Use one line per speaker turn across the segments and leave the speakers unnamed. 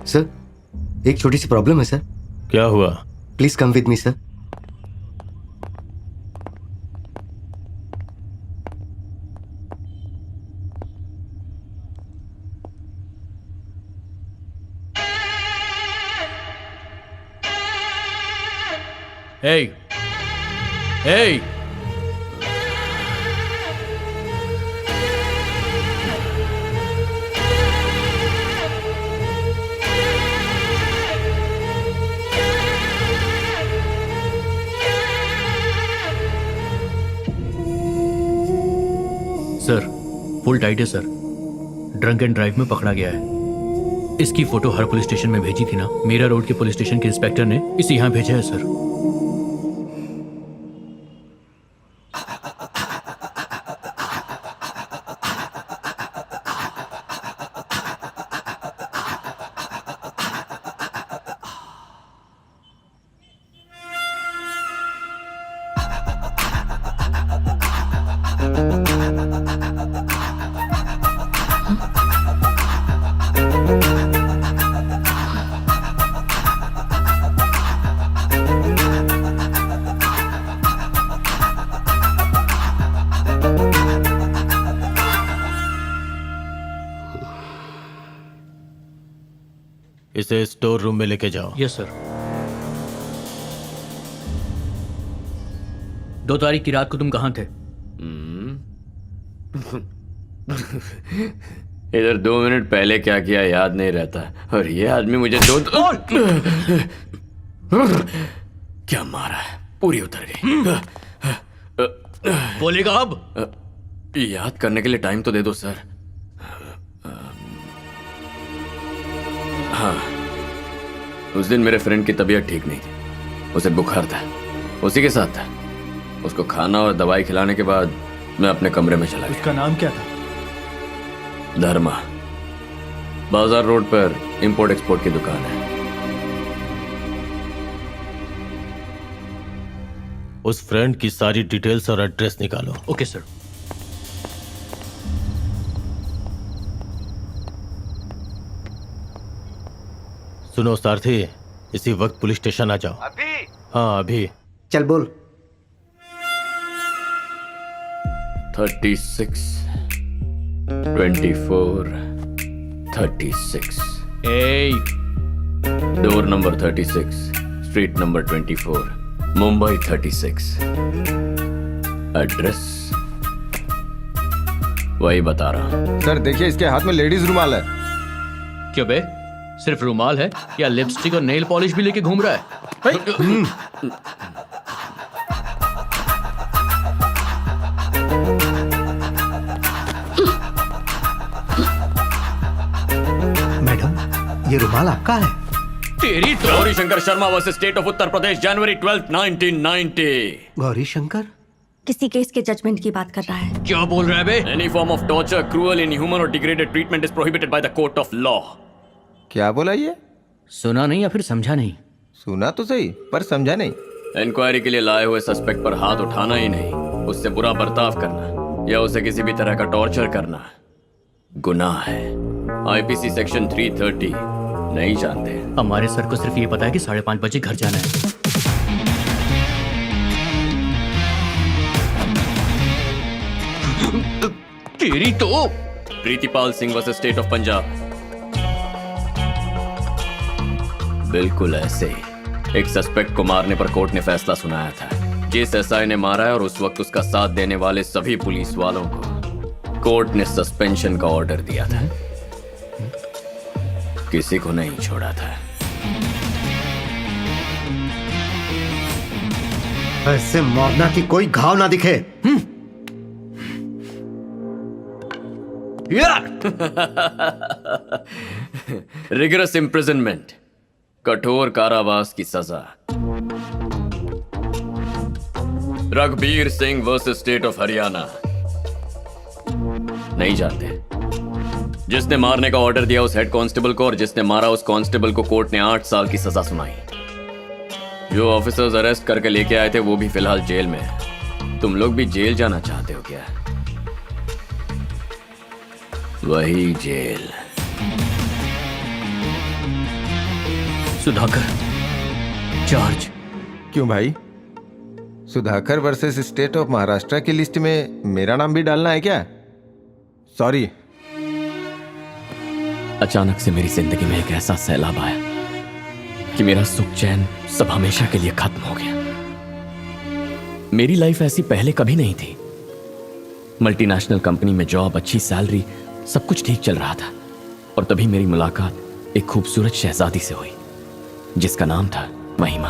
Sir, एक छोटी सी problem है सर।
क्या हुआ?
Please come with me sir.
Hey! Hey! Sir, full tight है सर। ड्रंक एंड ड्राइव में पकड़ा गया है। इसकी फोटो हर पुलिस स्टेशन में भेजी थी ना। मीरा रोड के पुलिस स्टेशन के इंस्पेक्टर ने इसे यहाँ भेजा है सर। इसे स्टोर रूम में लेके जाओ। Yes sir. 2 तारीख की रात को तुम कहाँ थे?
इधर 2 मिनट पहले क्या किया याद नहीं रहता, और ये आदमी मुझे क्या मारा है, पूरी उतर गई।
बोलेगा अब?
याद करने के लिए टाइम तो दे दो सर। हाँ, उस दिन मेरे फ्रेंड की तबीयत ठीक नहीं थी। उसे बुखार था, उसी के साथ था। उसको खाना और दवाई खिलाने के बाद मैं अपने कमरे में चला गया।
उसका नाम क्या था?
धर्मा। बाजार रोड पर इंपोर्ट एक्सपोर्ट की दुकान है।
उस फ्रेंड की सारी डिटेल्स और एड्रेस निकालो। Okay sir. सुनो सारथी, इसी वक्त पुलिस स्टेशन आ जाओ।
अभी?
हाँ अभी।
चल बोल।
36 24 36
a
door number 36 street number 24 Mumbai 36। Address वही बता रहा हूं।
सर देखिए, इसके हाथ में लेडीज रुमाल है।
क्यों बे, सिर्फ रुमाल है या लिपस्टिक और नेल पॉलिश भी लेके घूम रहा है?
मैडम, ये रुमाल आपका है?
तेरी तो।
Gauri Shankar Sharma versus state of Uttar Pradesh, जनवरी 12, 1990।
गौरी शंकर?
किसी केस के जजमेंट की बात कर रहा है।
क्या बोल रहा है बे?
Any form of torture, cruel, inhuman or degraded treatment is prohibited by the court of law.
क्या बोला ये?
सुना नहीं या फिर समझा नहीं?
सुना तो सही पर समझा नहीं।
इंक्वायरी के लिए लाए हुए सस्पेक्ट पर हाथ उठाना ही नहीं, उससे बुरा बर्ताव करना या उसे किसी भी तरह का टॉर्चर करना गुनाह है। आईपीसी सेक्शन 330 नहीं जानते?
हमारे सर को सिर्फ ये पता है कि 5:30 बजे घर जाना है। तेरी तो।
Pritipal Singh versus state of Punjab. बिल्कुल ऐसे ही एक सस्पेक्ट को मारने पर कोर्ट ने फैसला सुनाया था। जिस एसआई ने मारा है और उस वक्त उसका साथ देने वाले सभी पुलिस वालों को कोर्ट ने सस्पेंशन का ऑर्डर दिया था। किसी को नहीं छोड़ा था।
ऐसे मारना कि कोई घाव ना दिखे।
रिगरस इम्प्रिजनमेंट, कठोर कारावास की सजा। Raghbir Singh versus state of Haryana. नहीं जानते? जिसने मारने का ऑर्डर दिया उस हेड कांस्टेबल को और जिसने मारा उस कांस्टेबल को कोर्ट ने 8 साल की सजा सुनाई। जो ऑफिसर्स अरेस्ट करके लेके आए थे वो भी फिलहाल जेल में है। तुम लोग भी जेल जाना चाहते हो क्या? वही जेल।
सुधाकर, चार्ज।
क्यों भाई? Sudhakar versus state of Maharashtra की लिस्ट में मेरा नाम भी डालना है क्या? सॉरी।
अचानक से मेरी जिंदगी में एक ऐसा सैलाब आया कि मेरा सुख चैन सब हमेशा के लिए खत्म हो गया। मेरी लाइफ ऐसी पहले कभी नहीं थी। मल्टीनेशनल कंपनी में जॉब, अच्छी सैलरी, सब कुछ ठीक चल रहा था। और तभी मेरी मुलाकात एक खूबसूरत शहजादी से हुई जिसका नाम था महिमा।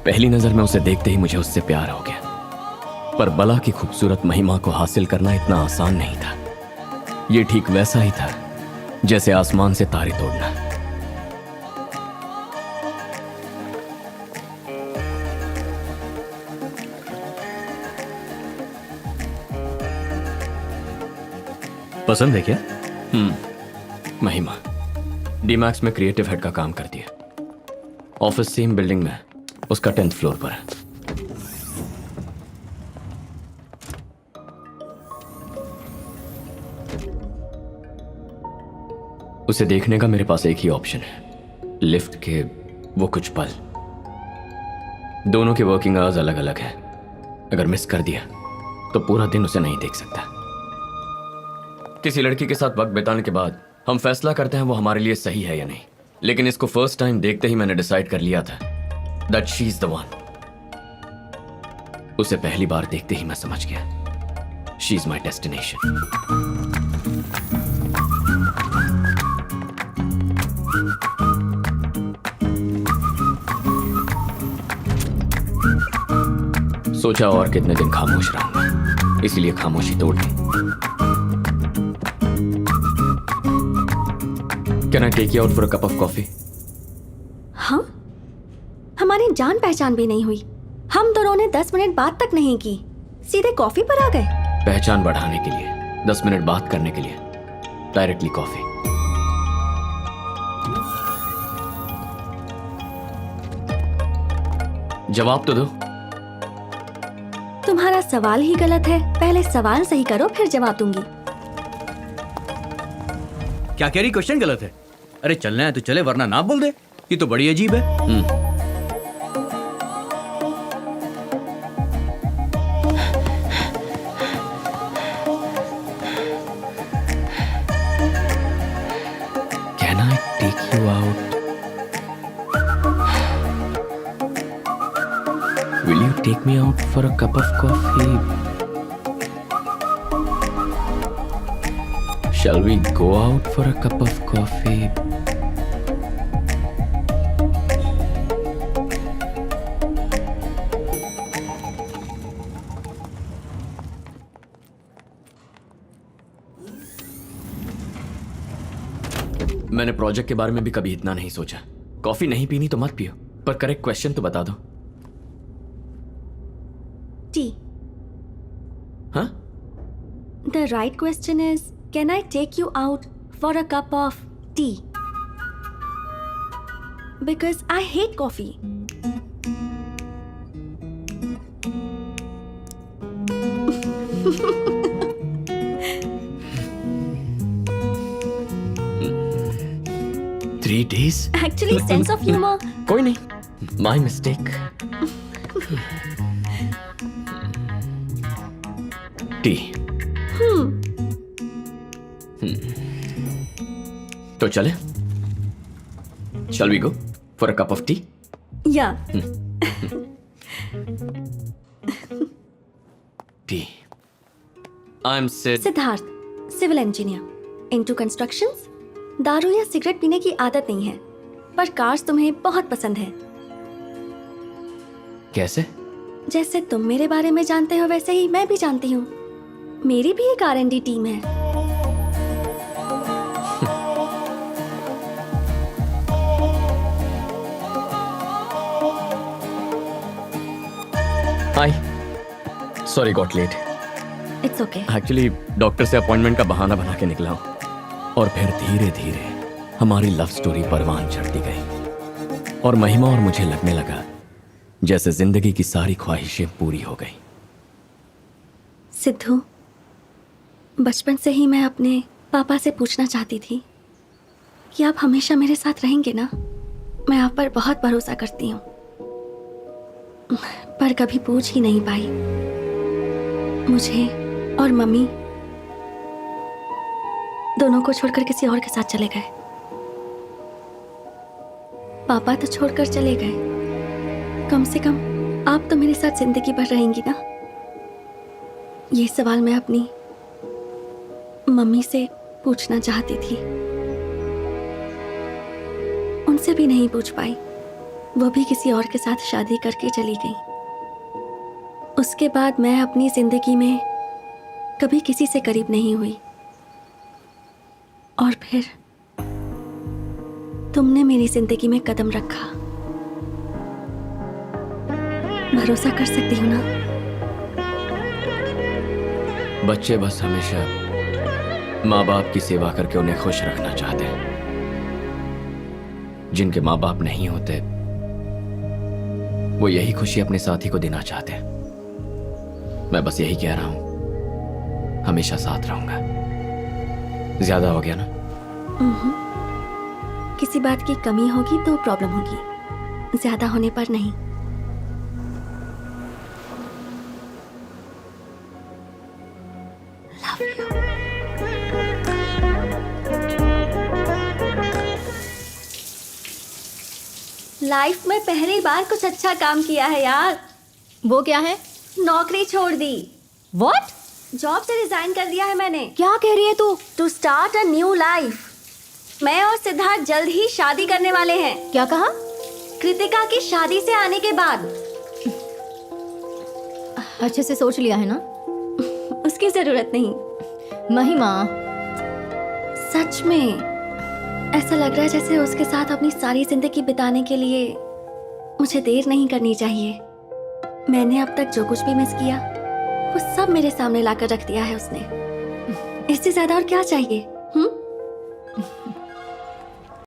पहली नजर में उसे देखते ही मुझे उससे प्यार हो गया। पर बला की खूबसूरत महिमा को हासिल करना इतना आसान नहीं था। यह ठीक वैसा ही था जैसे आसमान से तारे तोड़ना।
पसंद है क्या?
महिमा डीमैक्स में क्रिएटिव हेड का काम करती है। ऑफिस सेम बिल्डिंग में, उसका 10th फ्लोर पर है। उसे देखने का मेरे पास एक ही ऑप्शन है, लिफ्ट के वो कुछ पल। दोनों के वर्किंग आवर्स अलग अलग हैं। अगर मिस कर दिया तो पूरा दिन उसे नहीं देख सकता। किसी लड़की के साथ वक्त बिताने के बाद हम फैसला करते हैं वो हमारे लिए सही है या नहीं। लेकिन इसको फर्स्ट टाइम देखते ही मैंने डिसाइड कर लिया था that she is the one. उसे पहली बार देखते ही मैं समझ गया शी इज माई डेस्टिनेशन। सोचा और कितने दिन खामोश रहूंगा, इसलिए खामोशी तोड़ दी। Can I take you out for a cup of coffee?
हम हमारी जान पहचान भी नहीं हुई। हम दोनों ने 10 मिनट बात तक नहीं की, सीधे कॉफी पर आ गए।
पहचान बढ़ाने के लिए, 10 मिनट बात करने के लिए डायरेक्टली कॉफी। जवाब तो दो।
तुम्हारा सवाल ही गलत है। पहले सवाल सही करो, फिर जवाब दूंगी।
क्या कह रही? क्वेश्चन गलत है। अरे चलना है तो चले, वरना ना बोल दे। ये तो बड़ी अजीब है।
Can I take you out? Will you take me out for a cup of coffee? Shall we go out for a cup of coffee? मैंने प्रोजेक्ट के बारे में भी कभी इतना नहीं सोचा। कॉफी नहीं पीनी तो मत पियो, पर करेक्ट क्वेश्चन तो बता दो।
टी।
हाँ?
The right question is, can I take you out for a cup of tea? Because I hate coffee.
Three days?
Actually, sense of humor.
कोई नहीं, माई मिस्टेक। टी। तो चले? Shall we go for a cup of tea?
Yeah.
Tea. I'm Sid.
Siddharth, civil engineer, into constructions. दारू या cigarette पीने की आदत नहीं है, पर कार्स तुम्हें बहुत पसंद है।
कैसे?
जैसे तुम मेरे बारे में जानते हो वैसे ही मैं भी जानती हूँ। मेरी भी एक R&D टीम है।
Hi, sorry got late.
It's okay.
Actually doctor से अपॉइंटमेंट का बहाना बना के निकला हूँ। और फिर धीरे धीरे हमारी लव स्टोरी परवान चढ़ती गई और महिमा और मुझे लगने लगा जैसे जिंदगी की सारी ख्वाहिशें पूरी हो गई।
सिद्धू, बचपन से ही मैं अपने पापा से पूछना चाहती थी कि आप हमेशा मेरे साथ रहेंगे ना। मैं आप पर बहुत भरोसा करती हूँ, पर कभी पूछ ही नहीं पाई। मुझे और मम्मी दोनों को छोड़कर किसी और के साथ चले गए। पापा तो छोड़कर चले गए, कम से कम आप तो मेरे साथ जिंदगी भर रहेंगी ना। ये सवाल मैं अपनी मम्मी से पूछना चाहती थी, उनसे भी नहीं पूछ पाई। वो भी किसी और के साथ शादी करके चली गई। उसके बाद मैं अपनी जिंदगी में कभी किसी से करीब नहीं हुई, और फिर तुमने मेरी जिंदगी में कदम रखा। भरोसा कर सकती हो ना?
बच्चे बस हमेशा माँ बाप की सेवा करके उन्हें खुश रखना चाहते हैं। जिनके माँ बाप नहीं होते वो यही खुशी अपने साथी को देना चाहते हैं। मैं बस यही कह रहा हूं, हमेशा साथ रहूंगा। ज्यादा हो गया ना?
किसी बात की कमी होगी तो प्रॉब्लम होगी, ज्यादा होने पर नहीं। Love you. लाइफ में पहली बार कुछ अच्छा काम किया है यार।
वो क्या है?
नौकरी छोड़ दी।
व्हाट?
जॉब से रिजाइन कर दिया है मैंने।
क्या कह रही है तू?
To start a new life. मैं और सिद्धार्थ जल्द ही शादी करने वाले हैं।
क्या कहा?
कृतिका की शादी से आने के बाद।
अच्छे से सोच लिया है ना?
उसकी जरूरत नहीं।
महिमा,
सच में ऐसा लग रहा है जैसे उसके साथ अपनी सारी जिंदगी बिताने के लिए मुझे देर नहीं करनी चाहिए। मैंने अब तक जो कुछ भी मिस किया वो सब मेरे सामने लाकर रख दिया है उसने। इससे ज्यादा और क्या चाहिए?